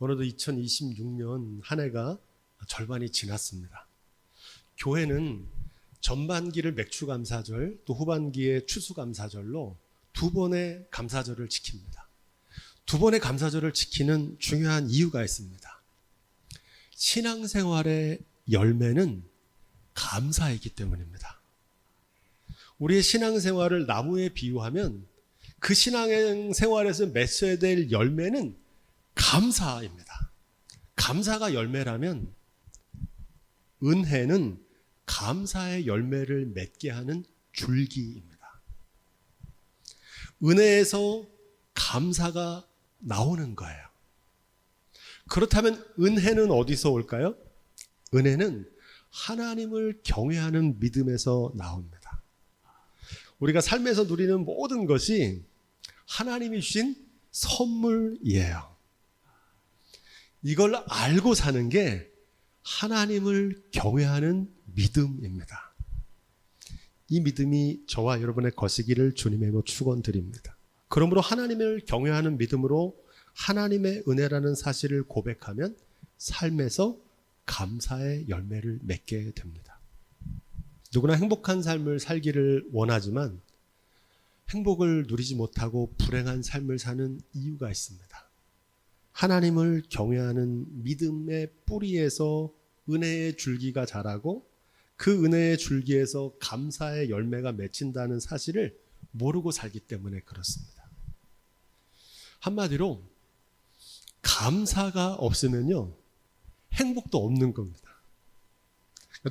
어느덧 2026년 한 해가 절반이 지났습니다. 교회는 전반기를 맥추감사절, 또 후반기에 추수감사절로 두 번의 감사절을 지킵니다. 두 번의 감사절을 지키는 중요한 이유가 있습니다. 신앙생활의 열매는 감사이기 때문입니다. 우리의 신앙생활을 나무에 비유하면 그 신앙생활에서 맺어야 될 열매는 감사입니다. 감사가 열매라면 은혜는 감사의 열매를 맺게 하는 줄기입니다. 은혜에서 감사가 나오는 거예요. 그렇다면 은혜는 어디서 올까요? 은혜는 하나님을 경외하는 믿음에서 나옵니다. 우리가 삶에서 누리는 모든 것이 하나님이 주신 선물이에요. 이걸 알고 사는 게 하나님을 경외하는 믿음입니다. 이 믿음이 저와 여러분의 것이기를 주님의 이름으로 축원드립니다. 그러므로 하나님을 경외하는 믿음으로 하나님의 은혜라는 사실을 고백하면 삶에서 감사의 열매를 맺게 됩니다. 누구나 행복한 삶을 살기를 원하지만 행복을 누리지 못하고 불행한 삶을 사는 이유가 있습니다. 하나님을 경외하는 믿음의 뿌리에서 은혜의 줄기가 자라고 그 은혜의 줄기에서 감사의 열매가 맺힌다는 사실을 모르고 살기 때문에 그렇습니다. 한마디로 감사가 없으면요, 행복도 없는 겁니다.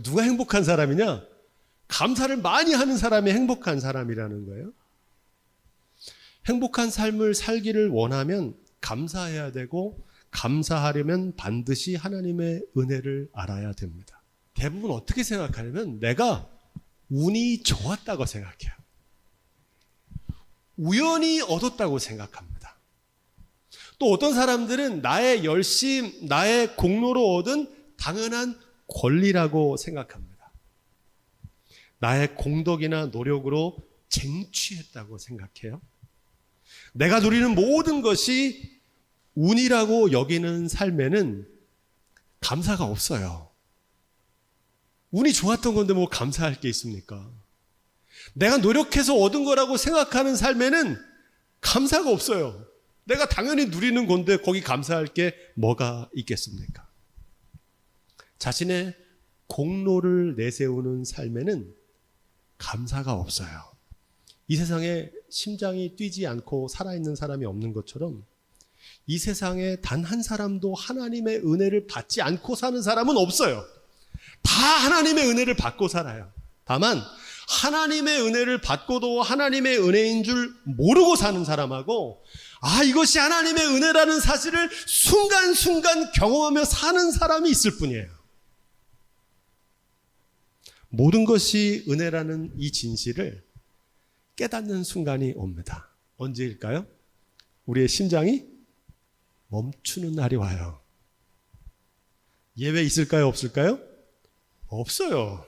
누가 행복한 사람이냐? 감사를 많이 하는 사람이 행복한 사람이라는 거예요. 행복한 삶을 살기를 원하면 감사해야 되고, 감사하려면 반드시 하나님의 은혜를 알아야 됩니다. 대부분 어떻게 생각하냐면 내가 운이 좋았다고 생각해요. 우연히 얻었다고 생각합니다. 또 어떤 사람들은 나의 열심, 나의 공로로 얻은 당연한 권리라고 생각합니다. 나의 공덕이나 노력으로 쟁취했다고 생각해요. 내가 누리는 모든 것이 운이라고 여기는 삶에는 감사가 없어요. 운이 좋았던 건데 뭐 감사할 게 있습니까? 내가 노력해서 얻은 거라고 생각하는 삶에는 감사가 없어요. 내가 당연히 누리는 건데 거기 감사할 게 뭐가 있겠습니까? 자신의 공로를 내세우는 삶에는 감사가 없어요. 이 세상에 심장이 뛰지 않고 살아있는 사람이 없는 것처럼 이 세상에 단 한 사람도 하나님의 은혜를 받지 않고 사는 사람은 없어요. 다 하나님의 은혜를 받고 살아요. 다만 하나님의 은혜를 받고도 하나님의 은혜인 줄 모르고 사는 사람하고 이것이 하나님의 은혜라는 사실을 순간순간 경험하며 사는 사람이 있을 뿐이에요. 모든 것이 은혜라는 이 진실을 깨닫는 순간이 옵니다. 언제일까요? 우리의 심장이 멈추는 날이 와요. 예외 있을까요? 없을까요? 없어요.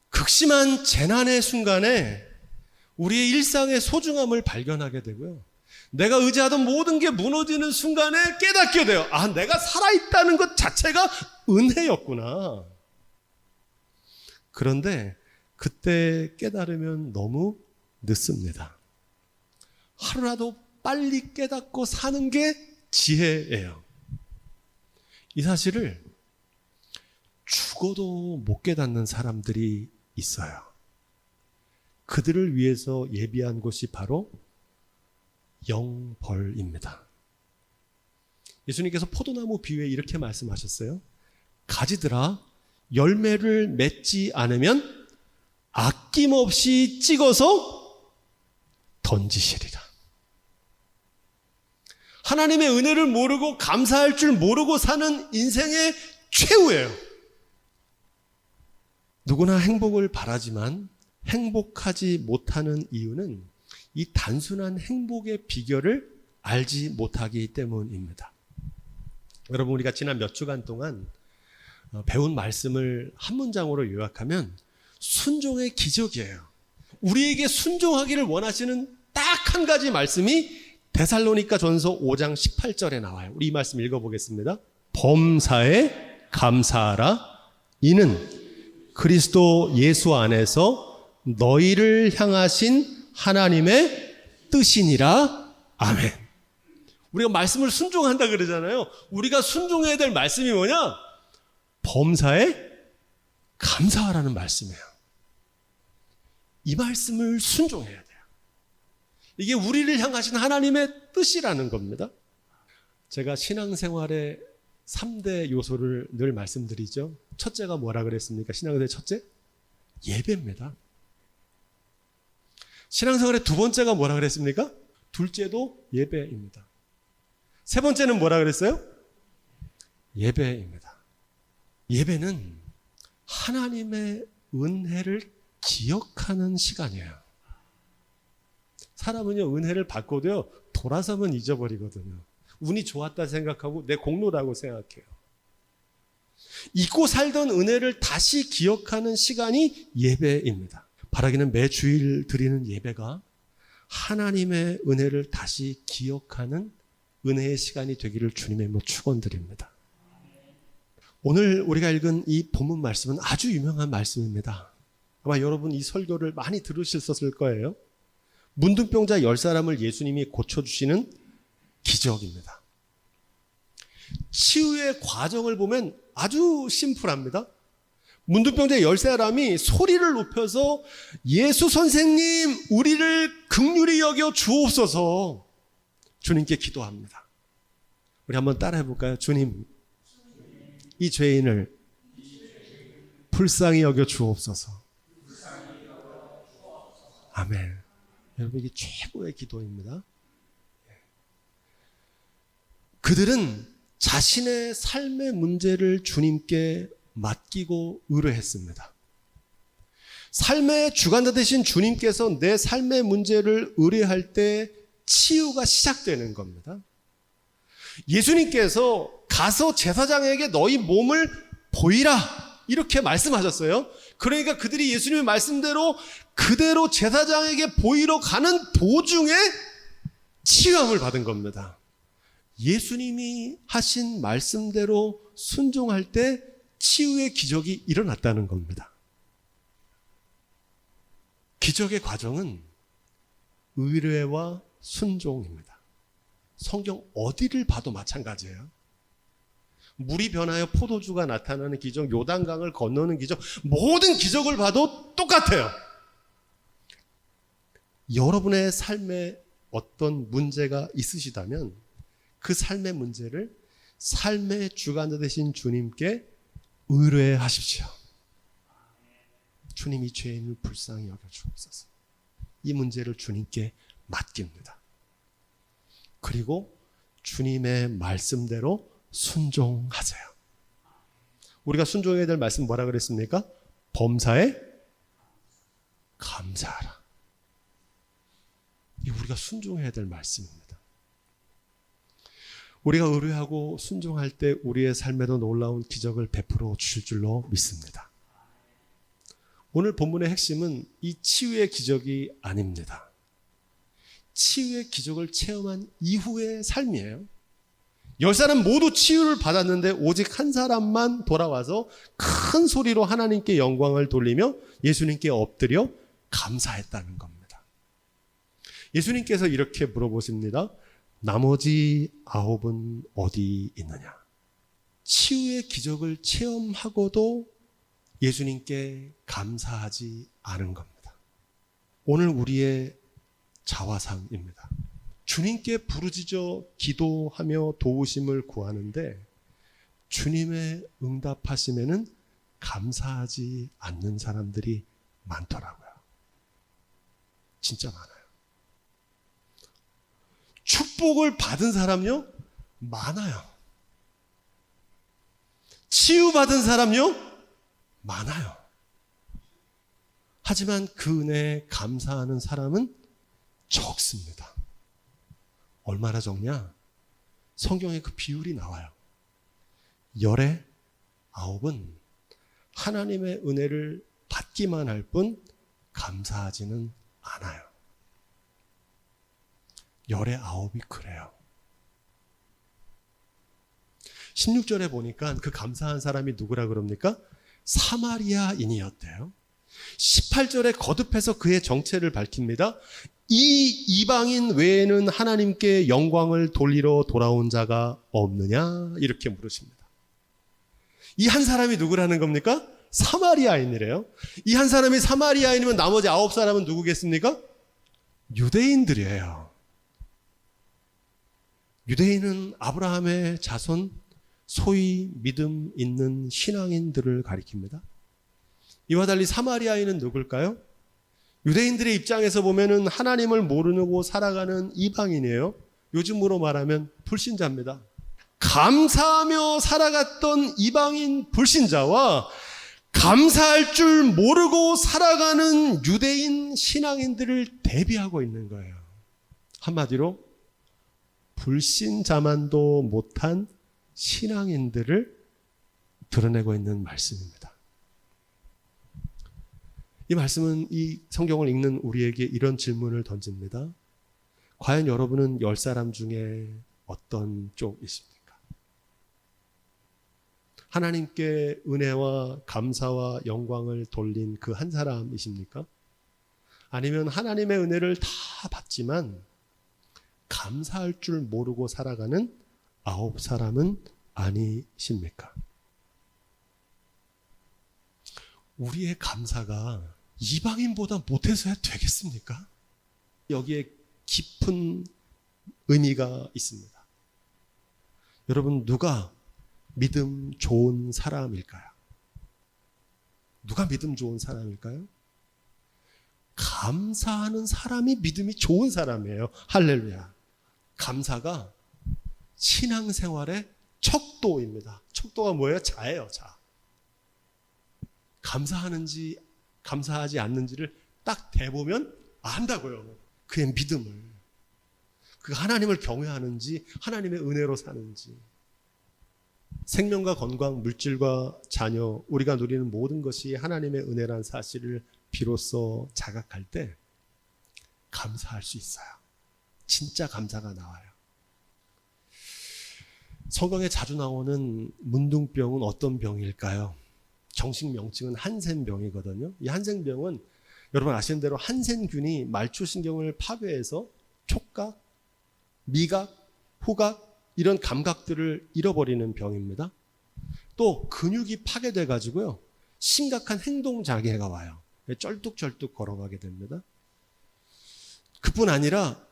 극심한 재난의 순간에 우리의 일상의 소중함을 발견하게 되고요. 내가 의지하던 모든 게 무너지는 순간에 깨닫게 돼요. 내가 살아있다는 것 자체가 은혜였구나. 그런데 그때 깨달으면 너무 늦습니다. 하루라도 빨리 깨닫고 사는 게 지혜예요. 이 사실을 죽어도 못 깨닫는 사람들이 있어요. 그들을 위해서 예비한 곳이 바로 영벌입니다. 예수님께서 포도나무 비유에 이렇게 말씀하셨어요. 가지들아, 열매를 맺지 않으면 아낌없이 찍어서 던지시리라. 하나님의 은혜를 모르고 감사할 줄 모르고 사는 인생의 최후예요. 누구나 행복을 바라지만 행복하지 못하는 이유는 이 단순한 행복의 비결을 알지 못하기 때문입니다. 여러분, 우리가 지난 몇 주간 동안 배운 말씀을 한 문장으로 요약하면 순종의 기적이에요. 우리에게 순종하기를 원하시는 딱 한 가지 말씀이 데살로니가 전서 5장 18절에 나와요. 우리 이 말씀 읽어보겠습니다. 범사에 감사하라. 이는 그리스도 예수 안에서 너희를 향하신 하나님의 뜻이니라. 아멘. 우리가 말씀을 순종한다 그러잖아요. 우리가 순종해야 될 말씀이 뭐냐? 범사에 감사하라는 말씀이에요. 이 말씀을 순종해야 돼요. 이게 우리를 향하신 하나님의 뜻이라는 겁니다. 제가 신앙생활의 3대 요소를 늘 말씀드리죠. 첫째가 뭐라 그랬습니까? 신앙생활의 첫째? 예배입니다. 신앙생활의 두 번째가 뭐라 그랬습니까? 둘째도 예배입니다. 세 번째는 뭐라 그랬어요? 예배입니다. 예배는 하나님의 은혜를 기억하는 시간이에요. 사람은요, 은혜를 받고도요, 돌아서면 잊어버리거든요. 운이 좋았다 생각하고 내 공로라고 생각해요. 잊고 살던 은혜를 다시 기억하는 시간이 예배입니다. 바라기는 매 주일 드리는 예배가 하나님의 은혜를 다시 기억하는 은혜의 시간이 되기를 주님의 이름으로 축원드립니다. 오늘 우리가 읽은 이 본문 말씀은 아주 유명한 말씀입니다. 아마 여러분 이 설교를 많이 들으셨을 거예요. 문둥병자 10사람을 예수님이 고쳐주시는 기적입니다. 치유의 과정을 보면 아주 심플합니다. 문둥병자 10사람이 소리를 높여서 예수 선생님 우리를 긍휼히 여겨 주옵소서 주님께 기도합니다. 우리 한번 따라해 볼까요? 주님, 이 죄인을 불쌍히 여겨 주옵소서. 아멘. 여러분, 이게 최고의 기도입니다. 그들은 자신의 삶의 문제를 주님께 맡기고 의뢰했습니다. 삶의 주관자 되신 주님께서 내 삶의 문제를 의뢰할 때 치유가 시작되는 겁니다. 예수님께서 가서 제사장에게 너희 몸을 보이라 이렇게 말씀하셨어요. 그러니까 그들이 예수님의 말씀대로 그대로 제사장에게 보이러 가는 도중에 치유함을 받은 겁니다. 예수님이 하신 말씀대로 순종할 때 치유의 기적이 일어났다는 겁니다. 기적의 과정은 의뢰와 순종입니다. 성경 어디를 봐도 마찬가지예요. 물이 변하여 포도주가 나타나는 기적, 요단강을 건너는 기적, 모든 기적을 봐도 똑같아요. 여러분의 삶에 어떤 문제가 있으시다면 그 삶의 문제를 삶의 주관자 되신 주님께 의뢰하십시오. 주님, 이 죄인을 불쌍히 여겨주옵소서. 이 문제를 주님께 맡깁니다. 그리고 주님의 말씀대로 순종하세요. 우리가 순종해야 될 말씀 뭐라 그랬습니까? 범사에 감사하라. 이 우리가 순종해야 될 말씀입니다. 우리가 의뢰하고 순종할 때 우리의 삶에도 놀라운 기적을 베풀어 주실 줄로 믿습니다. 오늘 본문의 핵심은 이 치유의 기적이 아닙니다. 치유의 기적을 체험한 이후의 삶이에요. 10사람 모두 치유를 받았는데 오직 한 사람만 돌아와서 큰 소리로 하나님께 영광을 돌리며 예수님께 엎드려 감사했다는 겁니다. 예수님께서 이렇게 물어보십니다. 나머지 9은 어디 있느냐? 치유의 기적을 체험하고도 예수님께 감사하지 않은 겁니다. 오늘 우리의 자화상입니다. 주님께 부르짖어 기도하며 도우심을 구하는데 주님의 응답하심에는 감사하지 않는 사람들이 많더라고요. 진짜 많아요. 축복을 받은 사람요? 많아요. 치유받은 사람요? 많아요. 하지만 그 은혜에 감사하는 사람은 적습니다. 얼마나 적냐? 성경에 그 비율이 나와요. 10에 9은 하나님의 은혜를 받기만 할 뿐 감사하지는 않아요. 열의 아홉이 그래요. 16절에 보니까 그 감사한 사람이 누구라 그럽니까? 사마리아인이었대요. 18절에 거듭해서 그의 정체를 밝힙니다. 이 이방인 외에는 하나님께 영광을 돌리러 돌아온 자가 없느냐? 이렇게 물으십니다. 이 한 사람이 누구라는 겁니까? 사마리아인이래요. 이 한 사람이 사마리아인이면 나머지 9사람은 누구겠습니까? 유대인들이에요. 유대인은 아브라함의 자손, 소위 믿음 있는 신앙인들을 가리킵니다. 이와 달리 사마리아인은 누굴까요? 유대인들의 입장에서 보면은 하나님을 모르고 살아가는 이방인이에요. 요즘으로 말하면 불신자입니다. 감사하며 살아갔던 이방인 불신자와 감사할 줄 모르고 살아가는 유대인 신앙인들을 대비하고 있는 거예요. 한마디로 불신자만도 못한 신앙인들을 드러내고 있는 말씀입니다. 이 말씀은 이 성경을 읽는 우리에게 이런 질문을 던집니다. 과연 여러분은 10사람 중에 어떤 쪽이십니까? 하나님께 은혜와 감사와 영광을 돌린 그 한 사람이십니까? 아니면 하나님의 은혜를 다 받지만 감사할 줄 모르고 살아가는 9사람은 아니십니까? 우리의 감사가 이방인보다 못해서야 되겠습니까? 여기에 깊은 의미가 있습니다. 여러분, 누가 믿음 좋은 사람일까요? 누가 믿음 좋은 사람일까요? 감사하는 사람이 믿음이 좋은 사람이에요. 할렐루야. 감사가 신앙생활의 척도입니다. 척도가 뭐예요? 자예요, 자. 감사하는지 감사하지 않는지를 딱 대보면 안다고요. 그의 믿음을. 그 하나님을 경외하는지 하나님의 은혜로 사는지. 생명과 건강, 물질과 자녀, 우리가 누리는 모든 것이 하나님의 은혜란 사실을 비로소 자각할 때 감사할 수 있어요. 진짜 감사가 나와요. 성경에 자주 나오는 문둥병은 어떤 병일까요? 정식 명칭은 한센병이거든요. 이 한센병은 여러분 아시는 대로 한센균이 말초신경을 파괴해서 촉각, 미각, 후각 이런 감각들을 잃어버리는 병입니다. 또 근육이 파괴돼 가지고요. 심각한 행동장애가 와요. 쩔뚝쩔뚝 걸어가게 됩니다. 그뿐 아니라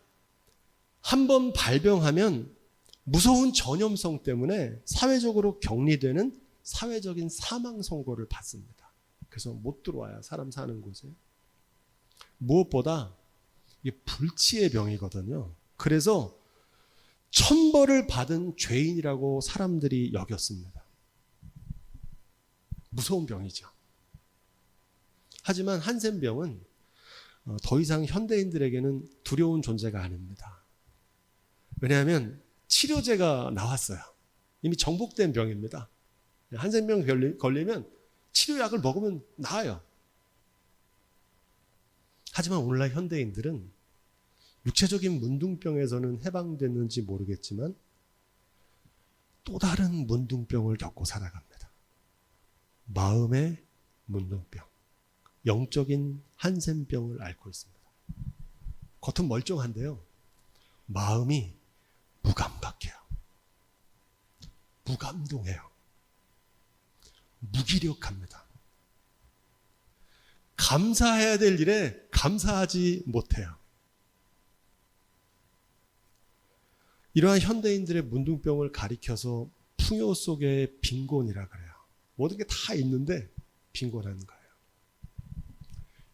한번 발병하면 무서운 전염성 때문에 사회적으로 격리되는 사회적인 사망 선고를 받습니다. 그래서 못 들어와요. 사람 사는 곳에. 무엇보다 이게 불치의 병이거든요. 그래서 천벌을 받은 죄인이라고 사람들이 여겼습니다. 무서운 병이죠. 하지만 한센병은 더 이상 현대인들에게는 두려운 존재가 아닙니다. 왜냐하면 치료제가 나왔어요. 이미 정복된 병입니다. 한센병 걸리면 치료약을 먹으면 나아요. 하지만 오늘날 현대인들은 육체적인 문둥병에서는 해방됐는지 모르겠지만 또 다른 문둥병을 겪고 살아갑니다. 마음의 문둥병, 영적인 한센병을 앓고 있습니다. 겉은 멀쩡한데요. 마음이 무감각해요. 무감동해요. 무기력합니다. 감사해야 될 일에 감사하지 못해요. 이러한 현대인들의 문둥병을 가리켜서 풍요 속의 빈곤이라 그래요. 모든 게 다 있는데 빈곤한 거예요.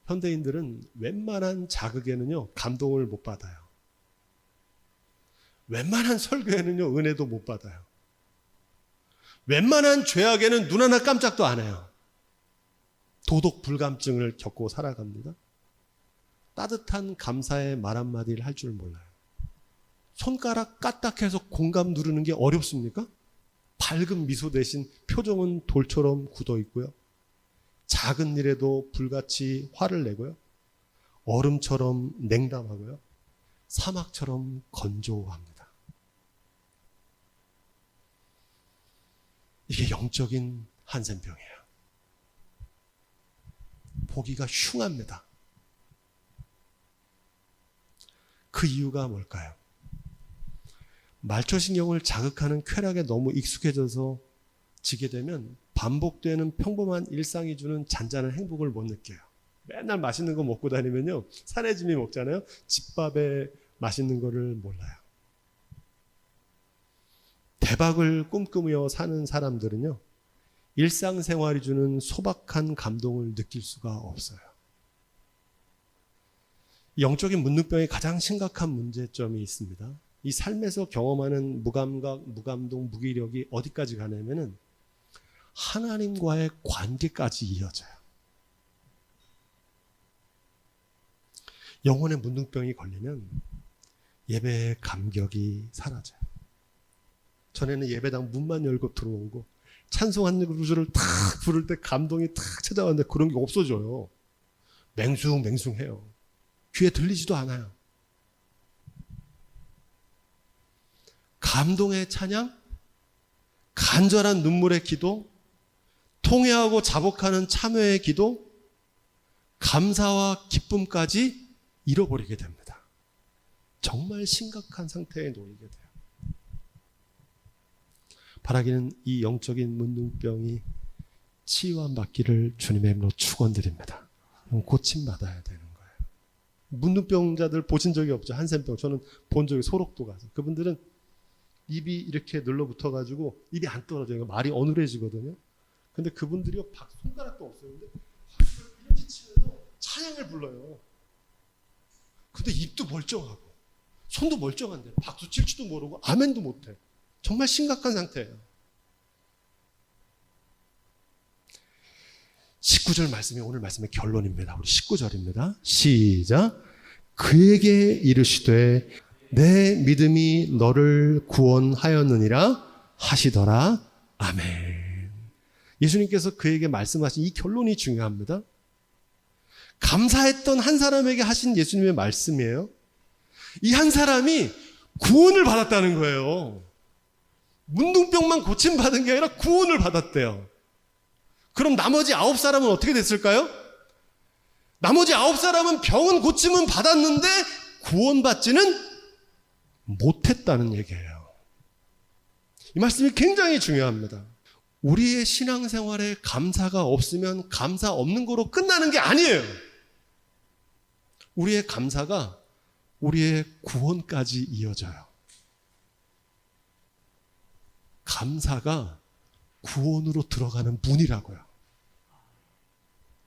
현대인들은 웬만한 자극에는요 감동을 못 받아요. 웬만한 설교에는요 은혜도 못 받아요. 웬만한 죄악에는 눈 하나 깜짝도 안 해요. 도덕 불감증을 겪고 살아갑니다. 따뜻한 감사의 말 한마디를 할 줄 몰라요. 손가락 까딱해서 공감 누르는 게 어렵습니까? 밝은 미소 대신 표정은 돌처럼 굳어 있고요. 작은 일에도 불같이 화를 내고요. 얼음처럼 냉담하고요. 사막처럼 건조합니다. 이게 영적인 한센병이에요. 보기가 흉합니다. 그 이유가 뭘까요? 말초신경을 자극하는 쾌락에 너무 익숙해져서 지게 되면 반복되는 평범한 일상이 주는 잔잔한 행복을 못 느껴요. 맨날 맛있는 거 먹고 다니면요, 사내짐이 먹잖아요. 집밥에 맛있는 거를 몰라요. 대박을 꿈꾸며 사는 사람들은요, 일상생활이 주는 소박한 감동을 느낄 수가 없어요. 영적인 문둥병의 가장 심각한 문제점이 있습니다. 이 삶에서 경험하는 무감각, 무감동, 무기력이 어디까지 가냐면은 하나님과의 관계까지 이어져요. 영혼의 문둥병이 걸리면 예배의 감격이 사라져요. 전에는 예배당 문만 열고 들어오고 찬송 한 구절을 탁 부를 때 감동이 탁 찾아왔는데 그런 게 없어져요. 맹숭맹숭해요. 귀에 들리지도 않아요. 감동의 찬양, 간절한 눈물의 기도, 통회하고 자복하는 참회의 기도, 감사와 기쁨까지 잃어버리게 됩니다. 정말 심각한 상태에 놓이게 돼요. 바라기는 이 영적인 문둥병이 치유받기를 주님의 이름으로 축원드립니다. 고침받아야 되는 거예요. 문둥병자들 보신 적이 없죠? 한센병. 저는 본 적이 소록도 가서. 그분들은 입이 이렇게 눌러붙어가지고 입이 안 떨어져요. 말이 어눌해지거든요. 근데 그분들이요, 손가락도 없어요. 근데 이렇게 치면서 찬양을 불러요. 근데 입도 멀쩡하고 손도 멀쩡한데 박수 칠 줄도 모르고 아멘도 못해. 정말 심각한 상태예요. 19절 말씀이 오늘 말씀의 결론입니다. 우리 19절입니다. 시작. 그에게 이르시되 내 믿음이 너를 구원하였느니라 하시더라. 아멘. 예수님께서 그에게 말씀하신 이 결론이 중요합니다. 감사했던 한 사람에게 하신 예수님의 말씀이에요. 이 한 사람이 구원을 받았다는 거예요. 문둥병만 고침받은 게 아니라 구원을 받았대요. 그럼 나머지 9사람은 어떻게 됐을까요? 나머지 9사람은 병은 고침은 받았는데 구원받지는 못했다는 얘기예요. 이 말씀이 굉장히 중요합니다. 우리의 신앙생활에 감사가 없으면 감사 없는 거로 끝나는 게 아니에요. 우리의 감사가 우리의 구원까지 이어져요. 감사가 구원으로 들어가는 문이라고요.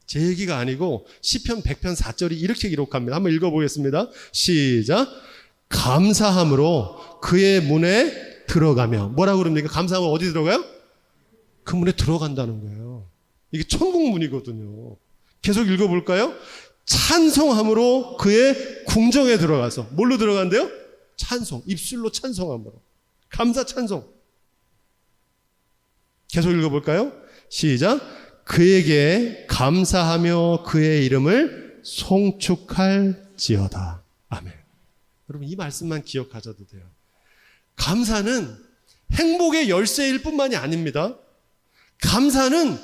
제 얘기가 아니고 시편 100편 4절이 이렇게 기록합니다. 한번 읽어보겠습니다. 시작. 감사함으로 그의 문에 들어가며. 뭐라고 그럽니까? 감사함으로 어디 들어가요? 그 문에 들어간다는 거예요. 이게 천국 문이거든요. 계속 읽어볼까요? 찬송함으로 그의 궁정에 들어가서. 뭘로 들어간대요? 찬송. 입술로 찬송함으로. 감사 찬송. 계속 읽어볼까요? 시작. 그에게 감사하며 그의 이름을 송축할지어다. 아멘. 여러분, 이 말씀만 기억하셔도 돼요. 감사는 행복의 열쇠일 뿐만이 아닙니다. 감사는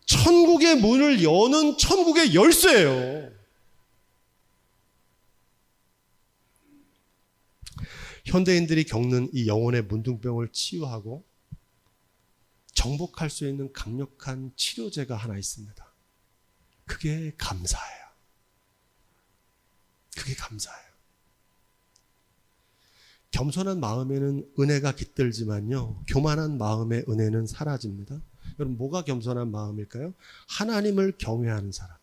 천국의 문을 여는 천국의 열쇠예요. 현대인들이 겪는 이 영혼의 문둥병을 치유하고 정복할 수 있는 강력한 치료제가 하나 있습니다. 그게 감사예요. 그게 감사예요. 겸손한 마음에는 은혜가 깃들지만요, 교만한 마음의 은혜는 사라집니다. 여러분, 뭐가 겸손한 마음일까요? 하나님을 경외하는 사람.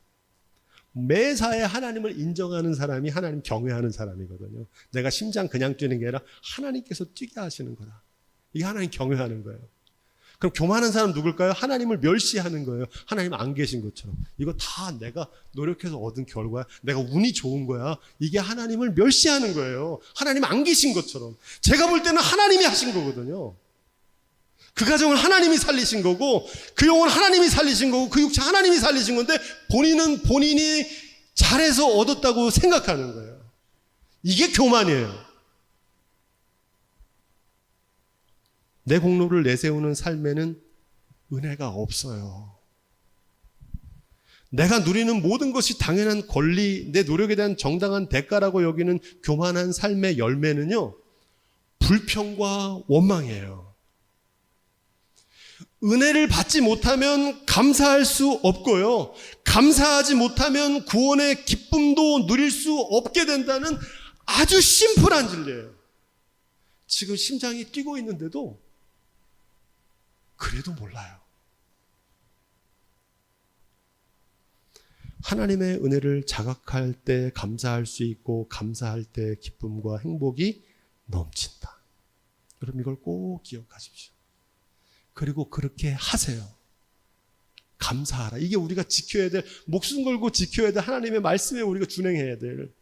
매사에 하나님을 인정하는 사람이 하나님 경외하는 사람이거든요. 내가 심장 그냥 뛰는 게 아니라 하나님께서 뛰게 하시는 거다. 이게 하나님 경외하는 거예요. 그럼 교만한 사람 누굴까요? 하나님을 멸시하는 거예요. 하나님 안 계신 것처럼. 이거 다 내가 노력해서 얻은 결과야. 내가 운이 좋은 거야. 이게 하나님을 멸시하는 거예요. 하나님 안 계신 것처럼. 제가 볼 때는 하나님이 하신 거거든요. 그 가정을 하나님이 살리신 거고, 그 영혼 하나님이 살리신 거고, 그 육체 하나님이 살리신 건데 본인은 본인이 잘해서 얻었다고 생각하는 거예요. 이게 교만이에요. 내 공로를 내세우는 삶에는 은혜가 없어요. 내가 누리는 모든 것이 당연한 권리, 내 노력에 대한 정당한 대가라고 여기는 교만한 삶의 열매는요, 불평과 원망이에요. 은혜를 받지 못하면 감사할 수 없고요, 감사하지 못하면 구원의 기쁨도 누릴 수 없게 된다는 아주 심플한 진리예요. 지금 심장이 뛰고 있는데도 그래도 몰라요. 하나님의 은혜를 자각할 때 감사할 수 있고, 감사할 때 기쁨과 행복이 넘친다. 여러분, 이걸 꼭 기억하십시오. 그리고 그렇게 하세요. 감사하라. 이게 우리가 지켜야 될, 목숨 걸고 지켜야 될 하나님의 말씀에 우리가 준행해야 될,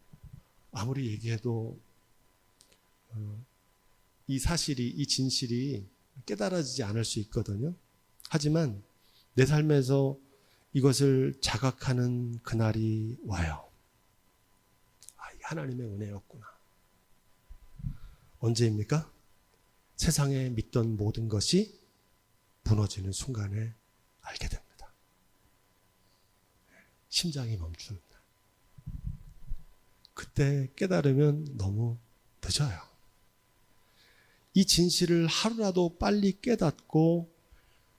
아무리 얘기해도 이 사실이, 이 진실이 깨달아지지 않을 수 있거든요. 하지만 내 삶에서 이것을 자각하는 그날이 와요. 아, 이게 하나님의 은혜였구나. 언제입니까? 세상에 믿던 모든 것이 무너지는 순간에 알게 됩니다. 심장이 멈추는 날. 그때 깨달으면 너무 늦어요. 이 진실을 하루라도 빨리 깨닫고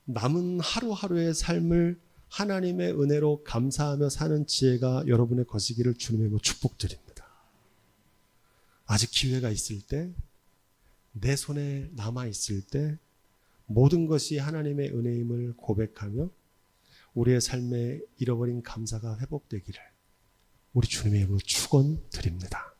남은 하루하루의 삶을 하나님의 은혜로 감사하며 사는 지혜가 여러분의 것이기를 주님의 축복드립니다. 아직 기회가 있을 때, 내 손에 남아있을 때 모든 것이 하나님의 은혜임을 고백하며 우리의 삶에 잃어버린 감사가 회복되기를 우리 주님의 이름으로 축원드립니다.